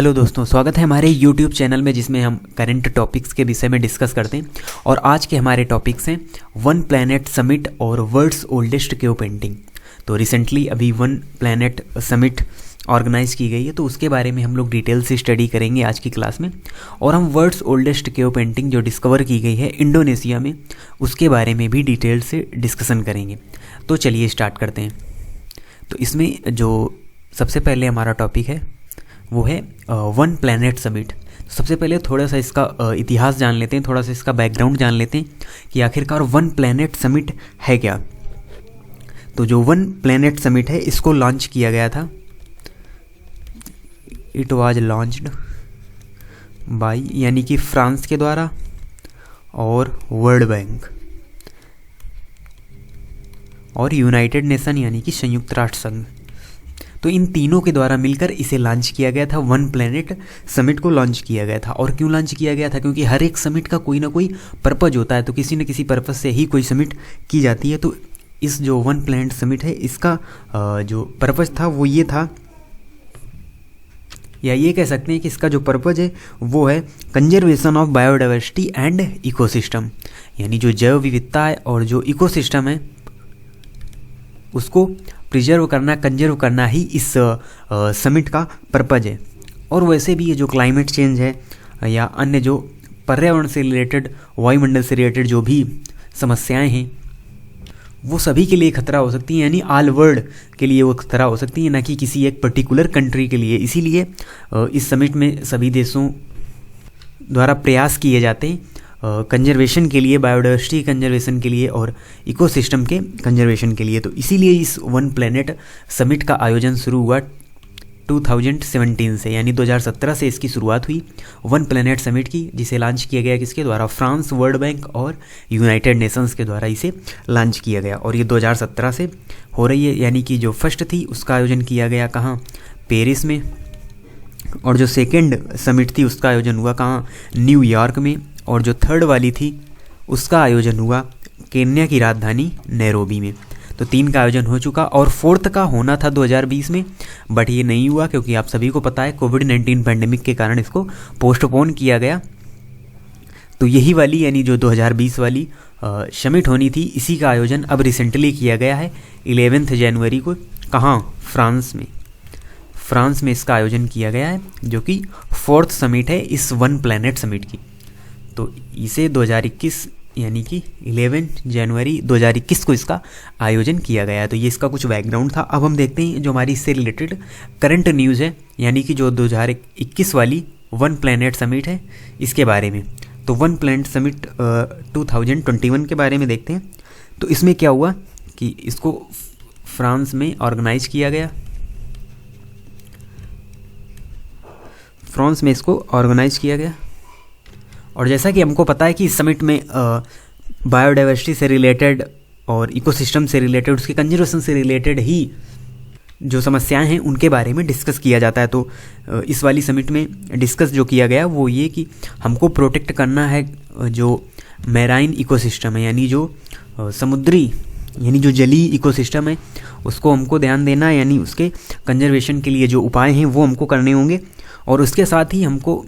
Hello दोस्तों, स्वागत है हमारे YouTube चैनल में जिसमें हम करंट टॉपिक्स के विषय में डिस्कस करते हैं। और आज के हमारे टॉपिक्स हैं वन प्लैनेट समिट और वर्ल्ड्स ओल्डेस्ट केव पेंटिंग। तो रिसेंटली अभी वन प्लैनेट समिट ऑर्गेनाइज की गई है, तो उसके बारे में हम लोग डिटेल से स्टडी करेंगे आज की क्लास में। और हम वर्ल्ड्स ओल्डेस्ट केव पेंटिंग जो डिस्कवर की गई है इंडोनेशिया में, उसके बारे में भी डिटेल से डिस्कशन करेंगे। तो चलिए स्टार्ट करते हैं। तो इसमें जो सबसे पहले हमारा टॉपिक है वो है वन प्लैनेट समिट। सबसे पहले थोड़ा सा इसका इतिहास जान लेते हैं, थोड़ा सा इसका बैकग्राउंड जान लेते हैं कि आखिरकार वन प्लैनेट समिट है क्या। तो जो वन प्लैनेट समिट है इसको लॉन्च किया गया था, इट वाज लॉन्च्ड बाय यानी कि फ्रांस के द्वारा और वर्ल्ड बैंक और यूनाइटेड नेशन यानी कि संयुक्त राष्ट्र संघ। तो इन तीनों के द्वारा मिलकर इसे लॉन्च किया गया था, वन प्लैनेट समिट को लॉन्च किया गया था। और क्यों लॉन्च किया गया था? क्योंकि हर एक समिट का कोई ना कोई पर्पज होता है, तो किसी न किसी पर्पज से ही कोई समिट की जाती है। तो इस जो वन प्लैनेट समिट है इसका जो पर्पज था वो ये था, या ये कह सकते हैं कि इसका जो पर्पज है वो है conservation of biodiversity and ecosystem, यानी जो जैव विविधता है और जो इकोसिस्टम है उसको प्रिजर्व करना, कंजर्व करना ही इस समिट का पर्पज है। और वैसे भी ये जो क्लाइमेट चेंज है या अन्य जो पर्यावरण से रिलेटेड, वायुमंडल से रिलेटेड जो भी समस्याएं हैं वो सभी के लिए खतरा हो सकती हैं, यानी ऑल वर्ल्ड के लिए वो खतरा हो सकती है, ना कि किसी एक पर्टिकुलर कंट्री के लिए। इसीलिए इस समिट में सभी देशों द्वारा प्रयास किए जाते हैं कंजर्वेशन के लिए, बायोडाइवर्सिटी कंजर्वेशन के लिए और इकोसिस्टम के कंजर्वेशन के लिए। तो इसीलिए इस वन प्लैनेट समिट का आयोजन शुरू हुआ 2017 से, यानी 2017 से इसकी शुरुआत हुई वन प्लैनेट समिट की, जिसे लॉन्च किया गया किसके द्वारा? फ्रांस, वर्ल्ड बैंक और यूनाइटेड नेशंस के द्वारा इसे लॉन्च किया गया। और ये 2017 से हो रही है, यानी कि जो फर्स्ट थी उसका आयोजन किया गया कहाँ? पेरिस में। और जो सेकेंड समिट थी उसका आयोजन हुआ कहाँ? न्यूयॉर्क में। और जो थर्ड वाली थी उसका आयोजन हुआ केन्या की राजधानी नैरोबी में। तो 3 का आयोजन हो चुका और फोर्थ का होना था 2020 में, बट ये नहीं हुआ क्योंकि आप सभी को पता है कोविड-19 पैंडेमिक के कारण इसको पोस्टपोन किया गया। तो यही वाली यानी जो 2020 वाली समिट होनी थी, इसी का आयोजन अब रिसेंटली किया गया है 11 जनवरी को। कहाँ? फ्रांस में। फ्रांस में इसका आयोजन किया गया है, जो कि फोर्थ समिट है इस वन प्लैनेट समिट की। तो इसे 2021 यानी कि 11 जनवरी 2021 को इसका आयोजन किया गया है। तो ये इसका कुछ बैकग्राउंड था। अब हम देखते हैं जो हमारी इससे रिलेटेड करंट न्यूज़ है, यानी कि जो 2021 वाली वन प्लैनेट समिट है इसके बारे में। तो वन प्लैनेट समिट 2021 के बारे में देखते हैं। तो इसमें क्या हुआ कि इसको फ्रांस में ऑर्गेनाइज किया गया, फ्रांस में इसको ऑर्गेनाइज किया गया। और जैसा कि हमको पता है कि इस समिट में बायोडाइवर्सिटी से रिलेटेड और इकोसिस्टम से रिलेटेड, उसके कंजर्वेशन से रिलेटेड ही जो समस्याएं हैं उनके बारे में डिस्कस किया जाता है। तो इस वाली समिट में डिस्कस जो किया गया वो ये कि हमको प्रोटेक्ट करना है जो मैराइन इकोसिस्टम है, यानी जो समुद्री यानी जो जलीय इकोसिस्टम है उसको हमको ध्यान देना है, यानी उसके कंजर्वेशन के लिए जो उपाय हैं वो हमको करने होंगे। और उसके साथ ही हमको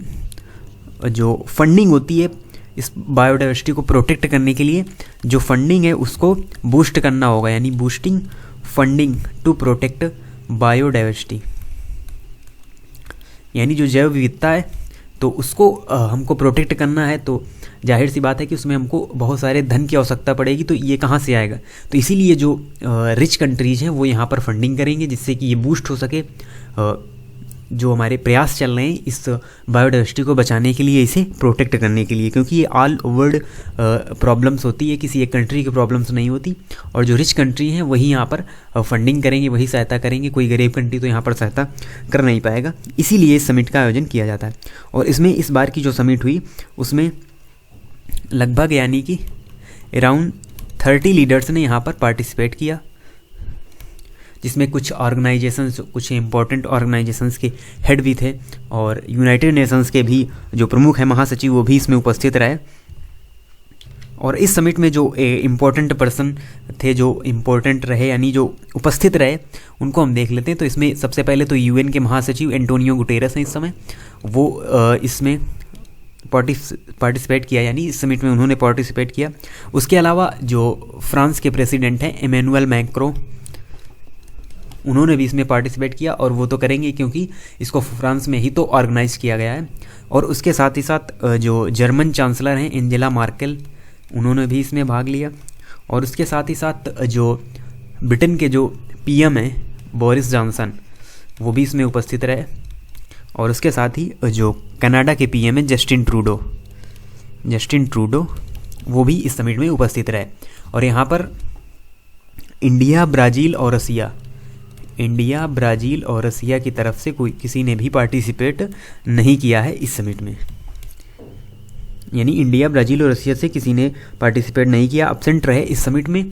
जो फंडिंग होती है इस बायोडाइवर्सिटी को प्रोटेक्ट करने के लिए, जो फंडिंग है उसको बूस्ट करना होगा, यानी boosting funding to protect biodiversity, यानी जो जैव विविधता है तो उसको हमको प्रोटेक्ट करना है। तो जाहिर सी बात है कि उसमें हमको बहुत सारे धन की आवश्यकता पड़ेगी। तो ये कहाँ से आएगा? तो इसीलिए जो रिच कंट्रीज़ हैं वो यहाँ पर फंडिंग करेंगे, जिससे कि ये बूस्ट हो सके। जो हमारे प्रयास चल रहे हैं इस बायोडाइवर्सिटी को बचाने के लिए, इसे प्रोटेक्ट करने के लिए, क्योंकि ये ऑल वर्ल्ड प्रॉब्लम्स होती है, किसी एक कंट्री की प्रॉब्लम्स नहीं होती। और जो रिच कंट्री हैं वही यहाँ पर फंडिंग करेंगे, वही सहायता करेंगे। कोई गरीब कंट्री तो यहाँ पर सहायता कर नहीं पाएगा। इसीलिए इस समिट का आयोजन किया जाता है। और इसमें इस बार की जो समिट हुई उसमें लगभग यानी कि अराउंड 30 लीडर्स ने यहाँ पर पार्टिसिपेट किया, जिसमें कुछ ऑर्गेनाइजेशंस, कुछ इंपॉर्टेंट ऑर्गेनाइजेशंस के हेड भी थे और यूनाइटेड नेशंस के भी जो प्रमुख हैं महासचिव वो भी इसमें उपस्थित रहे। और इस समिट में जो इम्पोर्टेंट पर्सन थे, जो इम्पोर्टेंट रहे यानी जो उपस्थित रहे, उनको हम देख लेते हैं। तो इसमें सबसे पहले तो यूएन के महासचिव एंटोनियो गुटेरस हैं इस समय, वो इसमें पार्टिसिपेट किया, यानी इस समिट में उन्होंने पार्टिसिपेट किया। उसके अलावा जो फ्रांस के प्रेसिडेंट हैं इमैनुअल मैक्रों, उन्होंने भी इसमें पार्टिसिपेट किया, और वो तो करेंगे क्योंकि इसको फ्रांस में ही तो ऑर्गेनाइज किया गया है। और उसके साथ ही साथ जो जर्मन चांसलर हैं एंजेला मार्केल, उन्होंने भी इसमें भाग लिया। और उसके साथ ही साथ जो ब्रिटेन के जो पीएम हैं बोरिस जॉनसन, वो भी इसमें उपस्थित रहे। और उसके साथ ही जो कनाडा के पीएम हैं जस्टिन ट्रूडो, वो भी इस समिट में उपस्थित रहे। और यहाँ पर इंडिया, ब्राज़ील और रसिया की तरफ से किसी ने भी पार्टिसिपेट नहीं किया है इस समिट में, यानी इंडिया, ब्राज़ील और रसिया से किसी ने पार्टिसिपेट नहीं किया, एब्सेंट रहे इस समिट में।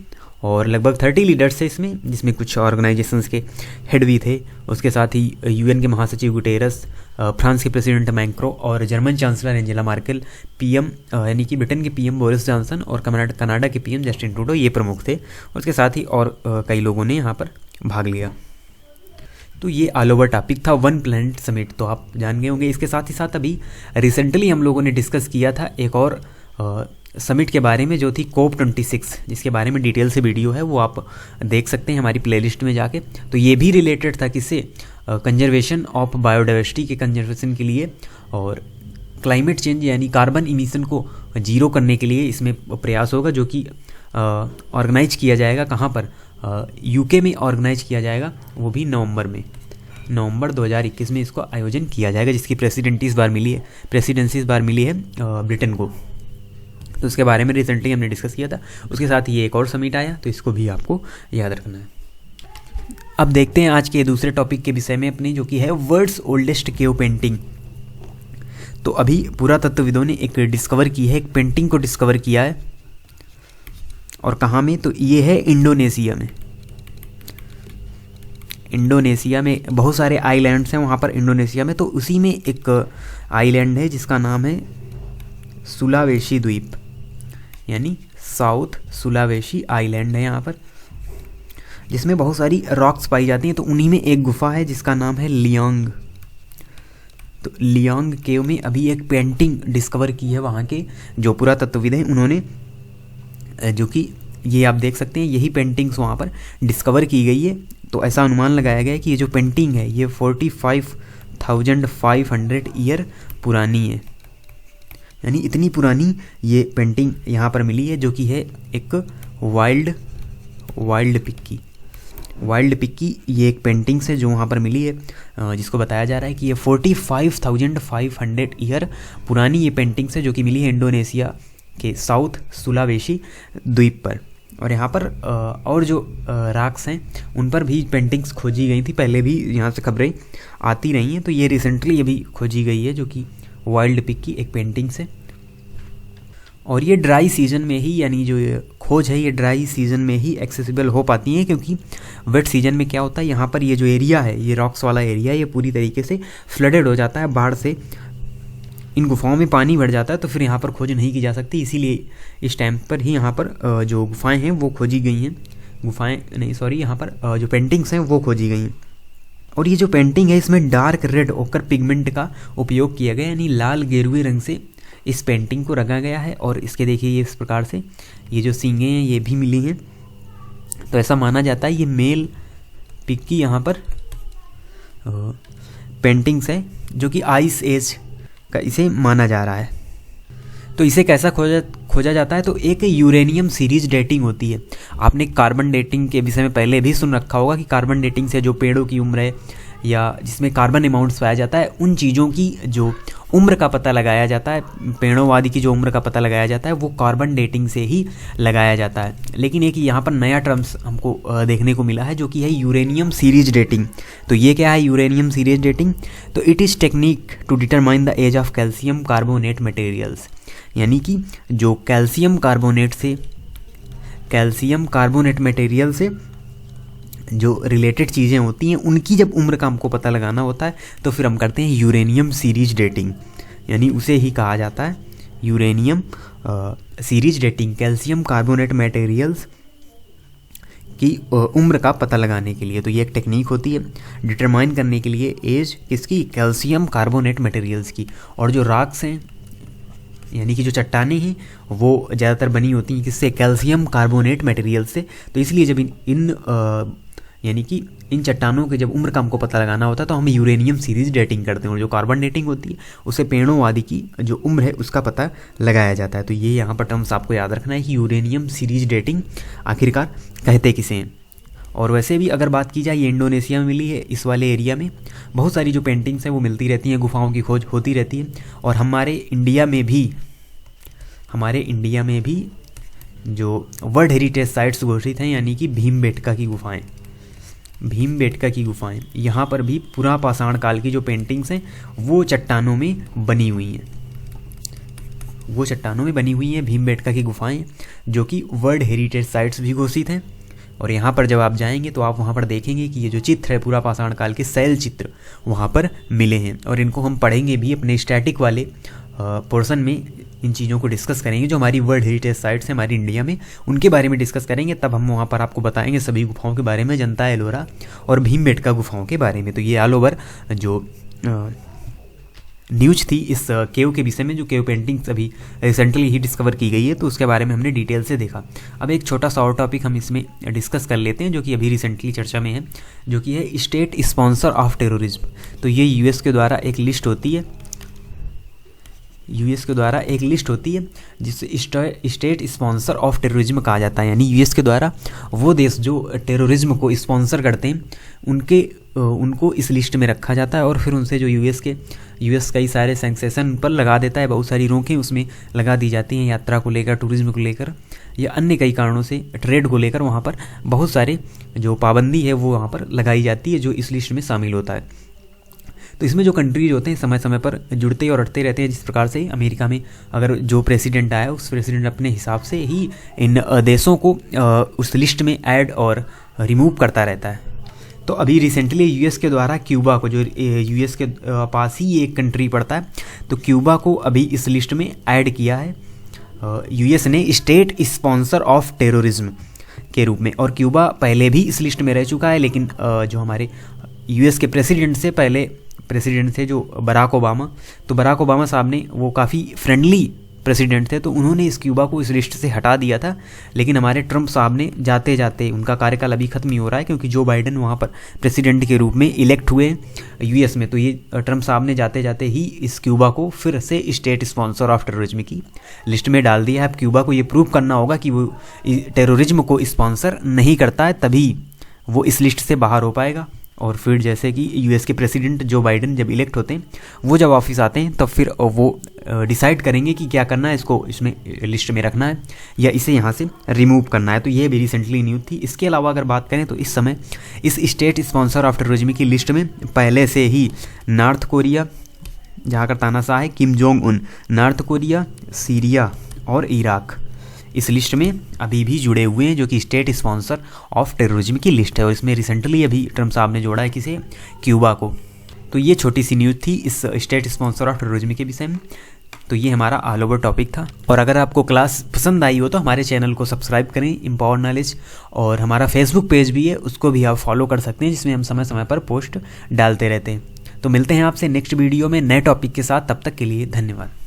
और लगभग 30 लीडर्स थे इसमें, जिसमें कुछ ऑर्गेनाइजेशंस के हेड भी थे। उसके साथ ही यूएन के महासचिव गुटेरस, फ्रांस के प्रेसिडेंट मैक्रों और German chancellor Angela Merkel, PM यानी कि ब्रिटेन के पीएम बोरिस जॉनसन और कनाडा के पीएम जस्टिन ट्रूडो, ये प्रमुख थे। उसके साथ ही और कई लोगों ने यहाँ पर भाग लिया। तो ये ऑल ओवर टॉपिक था वन प्लैनेट समिट, तो आप जान गए होंगे। इसके साथ ही साथ अभी रिसेंटली हम लोगों ने डिस्कस किया था एक और समिट के बारे में, जो थी COP26, जिसके बारे में डिटेल से वीडियो है, वो आप देख सकते हैं हमारी प्लेलिस्ट में जाके। तो ये भी रिलेटेड था किससे, कंजर्वेशन ऑफ बायोडाइवर्सिटी के कंजर्वेशन के लिए और क्लाइमेट चेंज यानी कार्बन इमिशन को जीरो करने के लिए इसमें प्रयास होगा, जो कि ऑर्गेनाइज किया जाएगा। कहाँ पर, यूके में ऑर्गेनाइज किया जाएगा, वो भी नवंबर 2021 में इसको आयोजन किया जाएगा, जिसकी प्रेसिडेंसी इस बार मिली है ब्रिटेन को। तो उसके बारे में रिसेंटली हमने डिस्कस किया था। उसके साथ ये एक और समिट आया, तो इसको भी आपको याद रखना है। अब देखते हैं आज के दूसरे टॉपिक के विषय में अपनी, जो कि है वर्ल्ड्स ओल्डेस्ट केव पेंटिंग। तो अभी पुरातत्वविदों ने एक डिस्कवर की है, एक पेंटिंग को डिस्कवर किया है। और कहाँ में, तो ये है इंडोनेशिया में बहुत सारे आइलैंड्स हैं वहाँ पर इंडोनेशिया में। तो उसी में एक आइलैंड है जिसका नाम है सुलावेशी द्वीप, यानी साउथ सुलावेशी आइलैंड है यहाँ पर, जिसमें बहुत सारी रॉक्स पाई जाती हैं। तो उन्हीं में एक गुफा है जिसका नाम है लियांग। तो लियांग केव में अभी एक पेंटिंग डिस्कवर की है वहाँ के जो पुरातत्वविद हैं उन्होंने, जो कि ये आप देख सकते हैं, यही पेंटिंग्स वहाँ पर डिस्कवर की गई है। तो ऐसा अनुमान लगाया गया है कि ये जो पेंटिंग है ये 45,500 ईयर पुरानी है, यानी इतनी पुरानी ये पेंटिंग यहाँ पर मिली है, जो कि है एक वाइल्ड पिक्की ये एक पेंटिंग्स है जो वहाँ पर मिली है, जिसको बताया जा रहा है कि ये 45,500 ईयर पुरानी ये पेंटिंग्स है, जो कि मिली है इंडोनेशिया के साउथ सुलावेशी द्वीप पर। और यहाँ पर और जो रॉक्स हैं उन पर भी पेंटिंग्स खोजी गई थी, पहले भी यहाँ से खबरें आती रही हैं। तो ये रिसेंटली अभी खोजी गई है, जो कि वाइल्ड पिक की एक पेंटिंग्स है। और ये ड्राई सीजन में ही, यानी जो ये खोज है ये ड्राई सीजन में ही एक्सेसिबल हो पाती हैं, क्योंकि वेट सीजन में क्या होता है, यहाँ पर ये जो एरिया है, ये रॉक्स वाला एरिया, ये पूरी तरीके से फ्लडेड हो जाता है बाढ़ से, इन गुफाओं में पानी भर जाता है, तो फिर यहाँ पर खोज नहीं की जा सकती। इसीलिए इस टाइम पर ही यहाँ पर जो गुफाएं हैं वो खोजी गई हैं, यहाँ पर जो पेंटिंग्स हैं वो खोजी गई हैं। और ये जो पेंटिंग है इसमें डार्क रेड ओकर पिगमेंट का उपयोग किया गया, यानी लाल गेरुए रंग से इस पेंटिंग को रंगा गया है। और इसके देखिए ये इस प्रकार से ये जो सींगें हैं ये भी मिली हैं। तो ऐसा माना जाता है ये मेल पिक की यहाँ पर पेंटिंग्स है, जो कि आइस एज का इसे माना जा रहा है। तो इसे कैसा खोजा जाता है, तो एक यूरेनियम सीरीज डेटिंग होती है। आपने कार्बन डेटिंग के विषय में पहले भी सुन रखा होगा कि कार्बन डेटिंग से जो पेड़ों की उम्र है या जिसमें कार्बन अमाउंट्स पाया जाता है, उन चीज़ों की जो उम्र का पता लगाया जाता है, पेड़ों आदि की जो उम्र का पता लगाया जाता है, वो कार्बन डेटिंग से ही लगाया जाता है। लेकिन एक यहाँ पर नया टर्म्स हमको देखने को मिला है, जो कि है यूरेनियम सीरीज डेटिंग। तो ये क्या है यूरेनियम सीरीज डेटिंग, तो it is technique to determine the age of calcium carbonate materials, यानी कि जो कैल्शियम कार्बोनेट मटेरियल से जो रिलेटेड चीज़ें होती हैं उनकी जब उम्र का हमको पता लगाना होता है, तो फिर हम करते हैं यूरेनियम सीरीज डेटिंग, यानी उसे ही कहा जाता है uranium series dating. Calcium carbonate materials की उम्र का पता लगाने के लिए। तो ये एक टेक्निक होती है डिटरमाइन करने के लिए एज किसकी, कैल्शियम कार्बोनेट मटेरियल्स की। और जो रॉक्स हैं यानी कि जो चट्टानें हैं वो ज़्यादातर बनी होती हैं किससे, कैल्शियम कार्बोनेट मटेरियल से। तो इसलिए जब यानी कि इन चट्टानों के जब उम्र का हमको पता लगाना होता है तो हम यूरेनियम सीरीज डेटिंग करते हैं, और जो कार्बन डेटिंग होती है उससे पेड़ों आदि की जो उम्र है उसका पता लगाया जाता है। तो ये यहाँ पर टर्म्स आपको याद रखना है कि यूरेनियम सीरीज डेटिंग आखिरकार कहते किसे हैं। और वैसे भी अगर बात की जाए ये इंडोनेशिया में मिली है, इस वाले एरिया में बहुत सारी जो पेंटिंग्स हैं वो मिलती रहती हैं, गुफाओं की खोज होती रहती है। और हमारे इंडिया में भी जो वर्ल्ड हेरिटेज साइट्स घोषित हैं यानी कि भीमबेटका की गुफाएं, यहाँ पर भी पुरा पाषाण काल की जो पेंटिंग्स हैं वो चट्टानों में बनी हुई हैं। भीमबेटका की गुफाएं जो कि वर्ल्ड हेरिटेज साइट्स भी घोषित हैं। और यहाँ पर जब आप जाएंगे तो आप वहाँ पर देखेंगे कि ये जो चित्र है पुरा पाषाण काल के शैल चित्र वहाँ पर मिले हैं। और इनको हम पढ़ेंगे भी अपने स्टैटिक वाले पोर्शन में, इन चीज़ों को डिस्कस करेंगे जो हमारी वर्ल्ड हेरिटेज साइट्स हैं हमारी इंडिया में, उनके बारे में डिस्कस करेंगे। तब हम वहाँ पर आपको बताएंगे सभी गुफाओं के बारे में, जनता एलोरा और भीमबेटका गुफाओं के बारे में। तो ये ऑल ओवर जो न्यूज थी इस केव के विषय में, जो केव पेंटिंग्स अभी रिसेंटली ही डिस्कवर की गई है, तो उसके बारे में हमने डिटेल से देखा। अब एक छोटा सा और टॉपिक हम इसमें डिस्कस कर लेते हैं जो कि अभी रिसेंटली चर्चा में है, जो कि है स्टेट स्पॉन्सर ऑफ टेररिज्म। तो ये यूएस के द्वारा एक लिस्ट होती है जिसे स्टेट स्पॉन्सर ऑफ टेररिज्म कहा जाता है। यानी यूएस के द्वारा वो देश जो टेररिज्म को स्पॉन्सर करते हैं उनको इस लिस्ट में रखा जाता है। और फिर उनसे जो यूएस कई सारे सैंक्शन पर लगा देता है, बहुत सारी रोकें उसमें लगा दी जाती हैं, यात्रा को लेकर, टूरिज्म को लेकर या अन्य कई कारणों से, ट्रेड को लेकर वहाँ पर बहुत सारे जो पाबंदी है वो वहाँ पर लगाई जाती है जो इस लिस्ट में शामिल होता है। तो इसमें जो कंट्रीज होते हैं समय समय पर जुड़ते और हटते रहते हैं। जिस प्रकार से अमेरिका में अगर जो प्रेसिडेंट आया उस प्रेसिडेंट अपने हिसाब से ही इन देशों को उस लिस्ट में ऐड और रिमूव करता रहता है। तो अभी रिसेंटली यूएस के द्वारा क्यूबा को, जो यूएस के पास ही एक कंट्री पड़ता है, तो क्यूबा को अभी इस लिस्ट में ऐड किया है यूएस ने स्टेट स्पॉन्सर ऑफ टेररिज्म के रूप में। और क्यूबा पहले भी इस लिस्ट में रह चुका है, लेकिन जो हमारे यूएस के प्रेसिडेंट थे जो बराक ओबामा, तो बराक ओबामा साहब ने वो काफ़ी फ्रेंडली प्रेसिडेंट थे, तो उन्होंने इस क्यूबा को इस लिस्ट से हटा दिया था। लेकिन हमारे ट्रंप साहब ने जाते जाते, उनका कार्यकाल अभी खत्म ही हो रहा है क्योंकि जो बाइडेन वहाँ पर प्रेसिडेंट के रूप में इलेक्ट हुए यूएस में, तो ये ट्रंप साहब ने जाते जाते ही इस क्यूबा को फिर से स्टेट स्पॉन्सर ऑफ टेररिज्म की लिस्ट में डाल दिया है। अब क्यूबा को ये प्रूव करना होगा कि वो टेररिज्म को स्पॉन्सर नहीं करता है, तभी वो इस लिस्ट से बाहर हो पाएगा। और फिर जैसे कि यूएस के प्रेसिडेंट जो बाइडेन जब इलेक्ट होते हैं, वो जब ऑफिस आते हैं, तब फिर वो डिसाइड करेंगे कि क्या करना है, इसको इसमें लिस्ट में रखना है या इसे यहाँ से रिमूव करना है। तो ये भी रिसेंटली न्यूज़ थी। इसके अलावा अगर बात करें तो इस समय इस स्टेट स्पॉन्सर ऑफ टेररिज्म की लिस्ट में पहले से ही नॉर्थ कोरिया, जहाँ का तानाशाह है Kim Jong Un, north Korea, Syria और इराक इस लिस्ट में अभी भी जुड़े हुए हैं, जो कि स्टेट स्पॉन्सर ऑफ टेररिज्म की लिस्ट है। और इसमें रिसेंटली अभी ट्रंप साहब ने जोड़ा है किसे, क्यूबा को। तो ये छोटी सी न्यूज़ थी इस स्टेट स्पॉन्सर ऑफ टेररिज्म के विषय में। तो ये हमारा ऑल ओवर टॉपिक था। और अगर आपको क्लास पसंद आई हो तो हमारे चैनल को सब्सक्राइब करें, एम्पावर नॉलेज, और हमारा फेसबुक पेज भी है उसको भी आप फॉलो कर सकते हैं, जिसमें हम समय समय पर पोस्ट डालते रहते हैं। तो मिलते हैं आपसे नेक्स्ट वीडियो में नए टॉपिक के साथ, तब तक के लिए धन्यवाद।